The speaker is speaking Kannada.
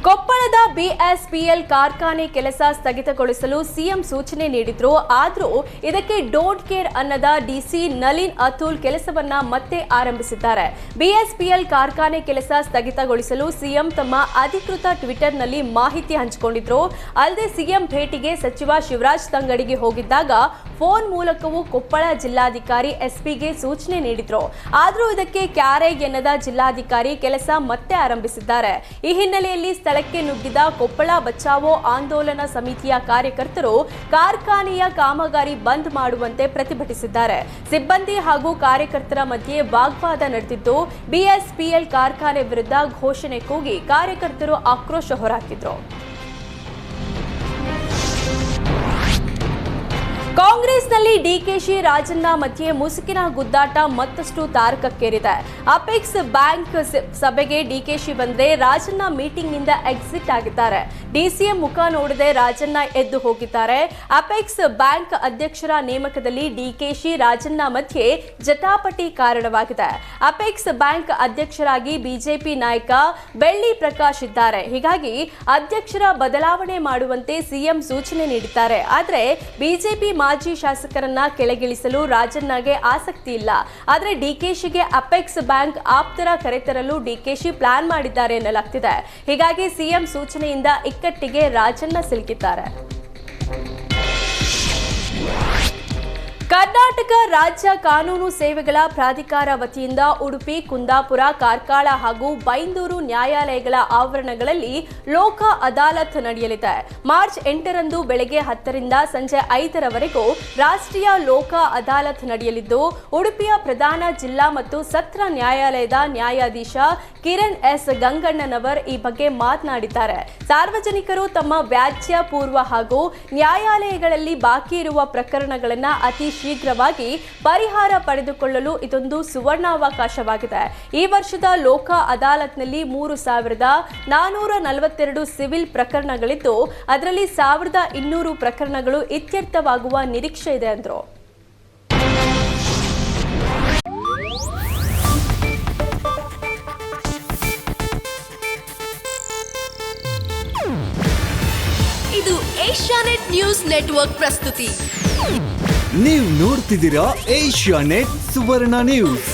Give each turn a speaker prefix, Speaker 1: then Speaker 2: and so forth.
Speaker 1: ಕೊಪ್ಪಳದ ಬಿಎಸ್ಪಿಎಲ್ ಕಾರ್ಖಾನೆ ಕೆಲಸ ಸ್ಥಗಿತಗೊಳಿಸಲು ಸಿಎಂ ಸೂಚನೆ ನೀಡಿದ್ರು. ಆದರೂ ಇದಕ್ಕೆ ಡೋಂಟ್ ಕೇರ್ ಅನ್ನದ ಡಿಸಿ ನಳಿನ್ ಅತುಲ್ ಕೆಲಸವನ್ನ ಮತ್ತೆ ಆರಂಭಿಸಿದ್ದಾರೆ. ಬಿಎಸ್ಪಿಎಲ್ ಕಾರ್ಖಾನೆ ಕೆಲಸ ಸ್ಥಗಿತಗೊಳಿಸಲು ಸಿಎಂ ತಮ್ಮ ಅಧಿಕೃತ ಟ್ವಿಟರ್ನಲ್ಲಿ ಮಾಹಿತಿ ಹಂಚಿಕೊಂಡಿದ್ರು. ಅಲ್ಲದೆ ಸಿಎಂ ಭೇಟಿಗೆ ಸಚಿವ ಶಿವರಾಜ್ ತಂಗಡಿಗೆ ಹೋಗಿದ್ದಾಗ ಫೋನ್ ಮೂಲಕವೂ ಕೊಪ್ಪಳ ಜಿಲ್ಲಾಧಿಕಾರಿ ಎಸ್ಪಿಗೆ ಸೂಚನೆ ನೀಡಿದ್ರು. ಆದರೂ ಇದಕ್ಕೆ ಕ್ಯಾರೆ ಎನ್ನದ ಜಿಲ್ಲಾಧಿಕಾರಿ ಕೆಲಸ ಮತ್ತೆ ಆರಂಭಿಸಿದ್ದಾರೆ. ಈ ಹಿನ್ನೆಲೆಯಲ್ಲಿ ಸ್ಥಳಕ್ಕೆ ನುಗ್ಗಿದ ಕೊಪ್ಪಳ ಬಚಾವೋ ಆಂದೋಲನ ಸಮಿತಿಯ ಕಾರ್ಯಕರ್ತರು ಕಾರ್ಖಾನೆಯ ಕಾಮಗಾರಿ ಬಂದ್ ಮಾಡುವಂತೆ ಪ್ರತಿಭಟಿಸಿದ್ದಾರೆ. ಸಿಬ್ಬಂದಿ ಹಾಗೂ ಕಾರ್ಯಕರ್ತರ ಮಧ್ಯೆ ವಾಗ್ವಾದ ನಡೆದಿದ್ದು, ಬಿಎಸ್ಪಿಎಲ್ ಕಾರ್ಖಾನೆ ವಿರುದ್ಧ ಘೋಷಣೆ ಕೂಗಿ ಕಾರ್ಯಕರ್ತರು ಆಕ್ರೋಶ ಹೊರಹಾಕಿದ್ರು. ಕಾಂಗ್ರೆಸ್ನಲ್ಲಿ ಡಿಕೆಶಿ ರಾಜಣ್ಣ ಮಧ್ಯೆ ಮುಸುಕಿನ ಗುದ್ದಾಟ ಮತ್ತಷ್ಟು ತಾರಕಕ್ಕೇರಿದೆ. ಅಪೆಕ್ಸ್ ಬ್ಯಾಂಕ್ ಸಭೆಗೆ ಡಿಕೆಶಿ ಬಂದ್ರೆ ರಾಜಣ್ಣ ಮೀಟಿಂಗ್ನಿಂದ ಎಕ್ಸಿಟ್ ಆಗಿದ್ದಾರೆ. ಡಿಸಿಎಂ ಮುಖ ನೋಡದೆ ರಾಜಣ್ಣ ಎದ್ದು ಹೋಗಿದ್ದಾರೆ. ಅಪೆಕ್ಸ್ ಬ್ಯಾಂಕ್ ಅಧ್ಯಕ್ಷರ ನೇಮಕದಲ್ಲಿ ಡಿಕೆಶಿ ರಾಜಣ್ಣ ಮಧ್ಯೆ ಜಟಾಪಟಿ ಕಾರಣವಾಗಿದೆ. ಅಪೆಕ್ಸ್ ಬ್ಯಾಂಕ್ ಅಧ್ಯಕ್ಷರಾಗಿ ಬಿಜೆಪಿ ನಾಯಕ ಬೆಳ್ಳಿ ಪ್ರಕಾಶ್ ಇದ್ದಾರೆ. ಹೀಗಾಗಿ ಅಧ್ಯಕ್ಷರ ಬದಲಾವಣೆ ಮಾಡುವಂತೆ ಸಿಎಂ ಸೂಚನೆ ನೀಡಿದ್ದಾರೆ. ಆದರೆ ಬಿಜೆಪಿ ಮಾಜಿ ಶಾಸಕರನ್ನ ಕೆಳಗಿಳಿಸಲು ರಾಜಣ್ಣಗೆ ಆಸಕ್ತಿ ಇಲ್ಲ. ಆದರೆ ಡಿಕೆಶಿಗೆ ಅಪೆಕ್ಸ್ ಬ್ಯಾಂಕ್ ಆಪ್ತರ ಕರೆತರಲು ಡಿಕೆಶಿ ಪ್ಲಾನ್ ಮಾಡಿದ್ದಾರೆ ಎನ್ನಲಾಗ್ತಿದೆ. ಹೀಗಾಗಿ ಸಿಎಂ ಸೂಚನೆಯಿಂದ ಇಕ್ಕಟ್ಟಿಗೆ ರಾಜಣ್ಣ ಸಿಲುಕಿದ್ದಾರೆ. ಕರ್ನಾಟಕ ರಾಜ್ಯ ಕಾನೂನು ಸೇವೆಗಳ ಪ್ರಾಧಿಕಾರ ವತಿಯಿಂದ ಉಡುಪಿ, ಕುಂದಾಪುರ, ಕಾರ್ಕಳ ಹಾಗೂ ಬೈಂದೂರು ನ್ಯಾಯಾಲಯಗಳ ಆವರಣಗಳಲ್ಲಿ ಲೋಕ ಅದಾಲತ್ ನಡೆಯಲಿದೆ. ಮಾರ್ಚ್ 8ರಂದು ಬೆಳಗ್ಗೆ 10ರಿಂದ ಸಂಜೆ 5ರವರೆಗೂ ರಾಷ್ಟ್ರೀಯ ಲೋಕ ಅದಾಲತ್ ನಡೆಯಲಿದ್ದು, ಉಡುಪಿಯ ಪ್ರಧಾನ ಜಿಲ್ಲಾ ಮತ್ತು ಸತ್ರ ನ್ಯಾಯಾಲಯದ ನ್ಯಾಯಾಧೀಶ ಕಿರಣ್ ಎಸ್ ಗಂಗಣ್ಣನವರ್ ಈ ಬಗ್ಗೆ ಮಾತನಾಡಿದ್ದಾರೆ. ಸಾರ್ವಜನಿಕರು ತಮ್ಮ ವ್ಯಾಜ್ಯ ಪೂರ್ವ ಹಾಗೂ ನ್ಯಾಯಾಲಯಗಳಲ್ಲಿ ಬಾಕಿ ಇರುವ ಪ್ರಕರಣಗಳನ್ನು ಅತಿ ಶೀಘ್ರವಾಗಿ ಪರಿಹಾರ ಪಡೆದುಕೊಳ್ಳಲು ಇದೊಂದು ಸುವರ್ಣಾವಕಾಶವಾಗಿದೆ. ಈ ವರ್ಷದ ಲೋಕ ಅದಾಲತ್ನಲ್ಲಿ 3,442 ಸಿವಿಲ್ ಪ್ರಕರಣಗಳಿದ್ದು, ಅದರಲ್ಲಿ 1,200 ಪ್ರಕರಣಗಳು ಇತ್ಯರ್ಥವಾಗುವ ನಿರೀಕ್ಷೆ ಇದೆ ಎಂದರು.
Speaker 2: ಇದು ಏಷ್ಯಾನೆಟ್ ನ್ಯೂಸ್ ನೆಟ್ವರ್ಕ್ ಪ್ರಸ್ತುತಿ.
Speaker 3: ನೀವು ನೋಡ್ತಿದ್ದೀರಾ ಏಷ್ಯಾನೆಟ್ ಸುವರ್ಣ ನ್ಯೂಸ್.